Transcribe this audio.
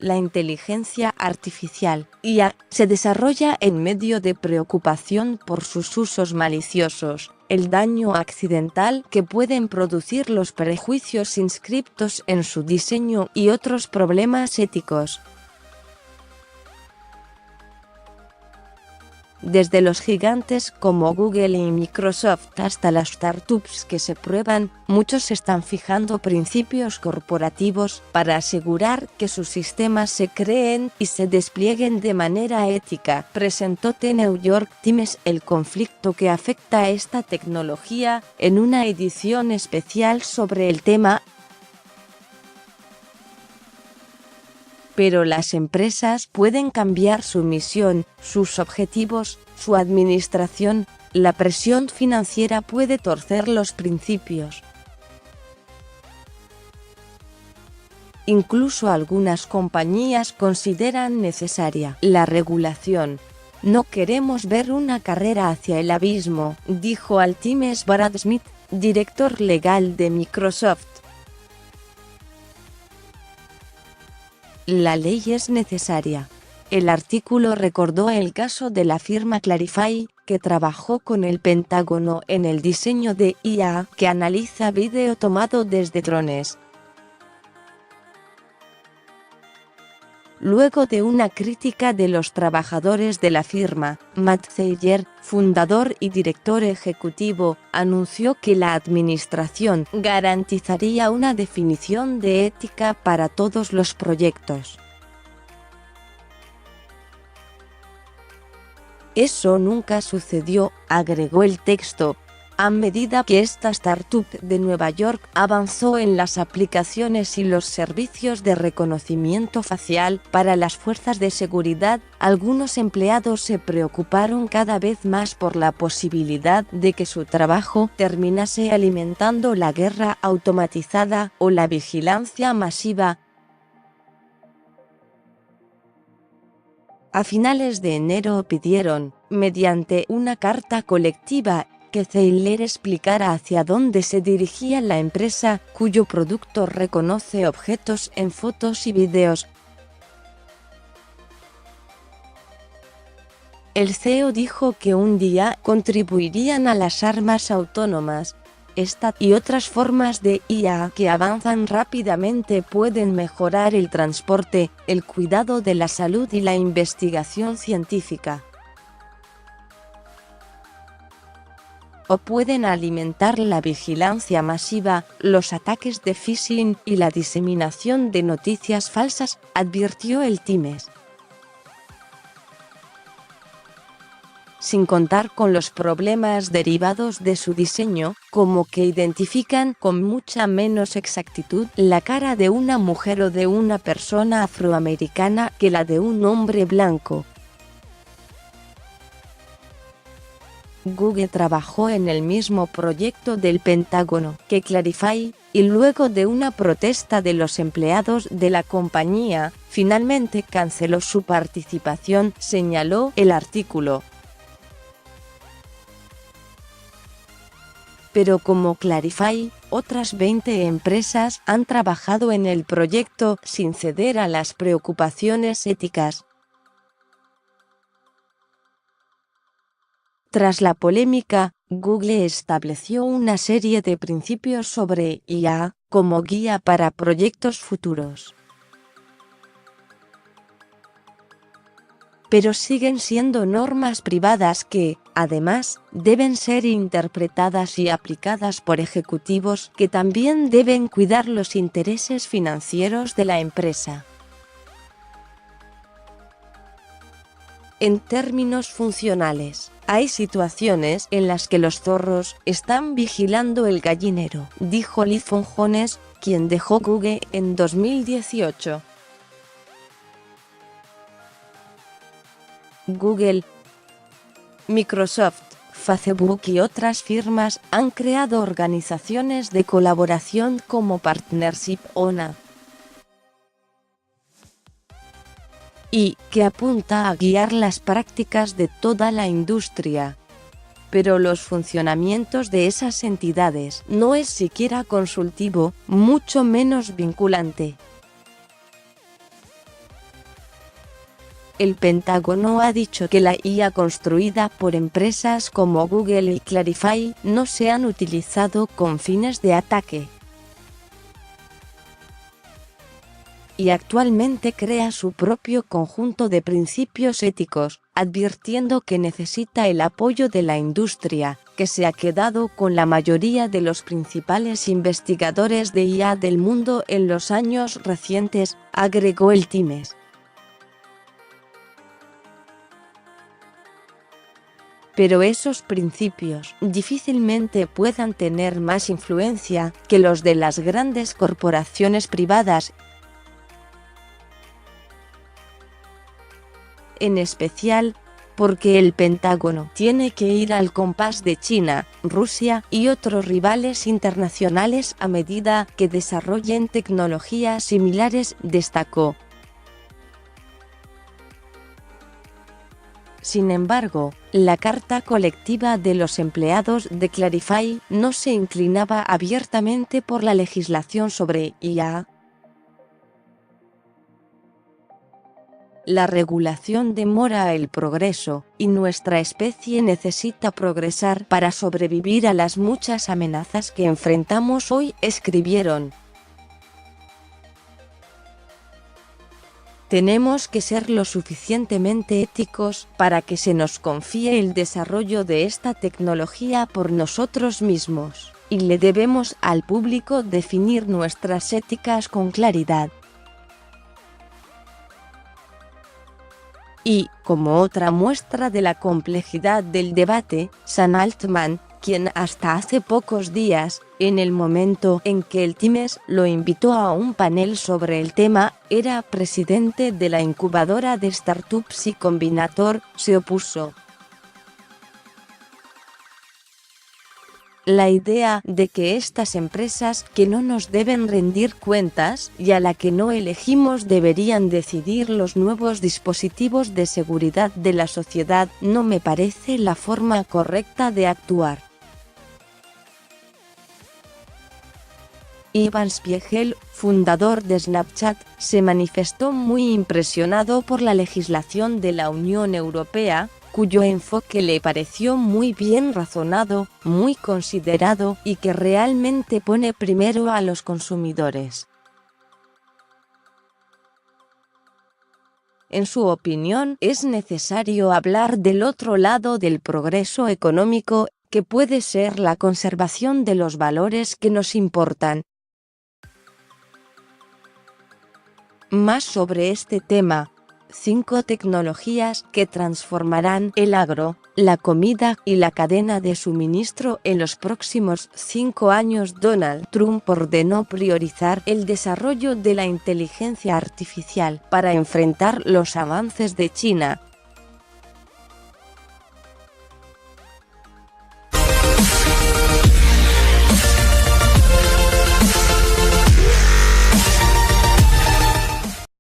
La inteligencia artificial, IA, se desarrolla en medio de preocupación por sus usos maliciosos, el daño accidental que pueden producir los prejuicios inscriptos en su diseño y otros problemas éticos. Desde los gigantes como Google y Microsoft hasta las startups que se prueban, muchos están fijando principios corporativos para asegurar que sus sistemas se creen y se desplieguen de manera ética, presentó The New York Times el conflicto que afecta a esta tecnología en una edición especial sobre el tema. Pero las empresas pueden cambiar su misión, sus objetivos, su administración. La presión financiera puede torcer los principios. Incluso algunas compañías consideran necesaria la regulación. No queremos ver una carrera hacia el abismo, dijo al Times Brad Smith, director legal de Microsoft. La ley es necesaria. El artículo recordó el caso de la firma Clarifai, que trabajó con el Pentágono en el diseño de IA que analiza vídeo tomado desde drones. Luego de una crítica de los trabajadores de la firma, Matt Thayer, fundador y director ejecutivo, anunció que la administración garantizaría una definición de ética para todos los proyectos. Eso nunca sucedió, agregó el texto. A medida que esta startup de Nueva York avanzó en las aplicaciones y los servicios de reconocimiento facial para las fuerzas de seguridad, algunos empleados se preocuparon cada vez más por la posibilidad de que su trabajo terminase alimentando la guerra automatizada o la vigilancia masiva. A finales de enero pidieron, mediante una carta colectiva, que Thayer explicara hacia dónde se dirigía la empresa, cuyo producto reconoce objetos en fotos y videos. El CEO dijo que un día contribuirían a las armas autónomas. Esta y otras formas de IA que avanzan rápidamente pueden mejorar el transporte, el cuidado de la salud y la investigación científica. O pueden alimentar la vigilancia masiva, los ataques de phishing y la diseminación de noticias falsas, advirtió el Times. Sin contar con los problemas derivados de su diseño, como que identifican con mucha menos exactitud la cara de una mujer o de una persona afroamericana que la de un hombre blanco. Google trabajó en el mismo proyecto del Pentágono que Clarifai, y luego de una protesta de los empleados de la compañía, finalmente canceló su participación, señaló el artículo. Pero como Clarifai, otras 20 empresas han trabajado en el proyecto sin ceder a las preocupaciones éticas. Tras la polémica, Google estableció una serie de principios sobre IA como guía para proyectos futuros. Pero siguen siendo normas privadas que, además, deben ser interpretadas y aplicadas por ejecutivos que también deben cuidar los intereses financieros de la empresa. En términos funcionales, hay situaciones en las que los zorros están vigilando el gallinero, dijo Lython Jones, quien dejó Google en 2018. Google, Microsoft, Facebook y otras firmas han creado organizaciones de colaboración como Partnership ONA, y que apunta a guiar las prácticas de toda la industria. Pero los funcionamientos de esas entidades no es siquiera consultivo, mucho menos vinculante. El Pentágono ha dicho que la IA construida por empresas como Google y Clarify no se han utilizado con fines de ataque. Y actualmente crea su propio conjunto de principios éticos, advirtiendo que necesita el apoyo de la industria, que se ha quedado con la mayoría de los principales investigadores de IA del mundo en los años recientes, agregó el Times. Pero esos principios difícilmente puedan tener más influencia que los de las grandes corporaciones privadas, en especial porque el Pentágono tiene que ir al compás de China, Rusia y otros rivales internacionales a medida que desarrollen tecnologías similares, destacó. Sin embargo, la carta colectiva de los empleados de Clarify no se inclinaba abiertamente por la legislación sobre IA. La regulación demora el progreso, y nuestra especie necesita progresar para sobrevivir a las muchas amenazas que enfrentamos hoy, escribieron. Tenemos que ser lo suficientemente éticos para que se nos confíe el desarrollo de esta tecnología por nosotros mismos, y le debemos al público definir nuestras éticas con claridad. Y, como otra muestra de la complejidad del debate, Sam Altman, quien hasta hace pocos días, en el momento en que el Times lo invitó a un panel sobre el tema, era presidente de la incubadora de startups y Combinator, se opuso. La idea de que estas empresas que no nos deben rendir cuentas y a la que no elegimos deberían decidir los nuevos dispositivos de seguridad de la sociedad no me parece la forma correcta de actuar. Ivan Spiegel, fundador de Snapchat, se manifestó muy impresionado por la legislación de la Unión Europea, cuyo enfoque le pareció muy bien razonado, muy considerado y que realmente pone primero a los consumidores. En su opinión, es necesario hablar del otro lado del progreso económico, que puede ser la conservación de los valores que nos importan. Más sobre este tema. 5 tecnologías que transformarán el agro, la comida y la cadena de suministro en los próximos 5 años. Donald Trump ordenó priorizar el desarrollo de la inteligencia artificial para enfrentar los avances de China,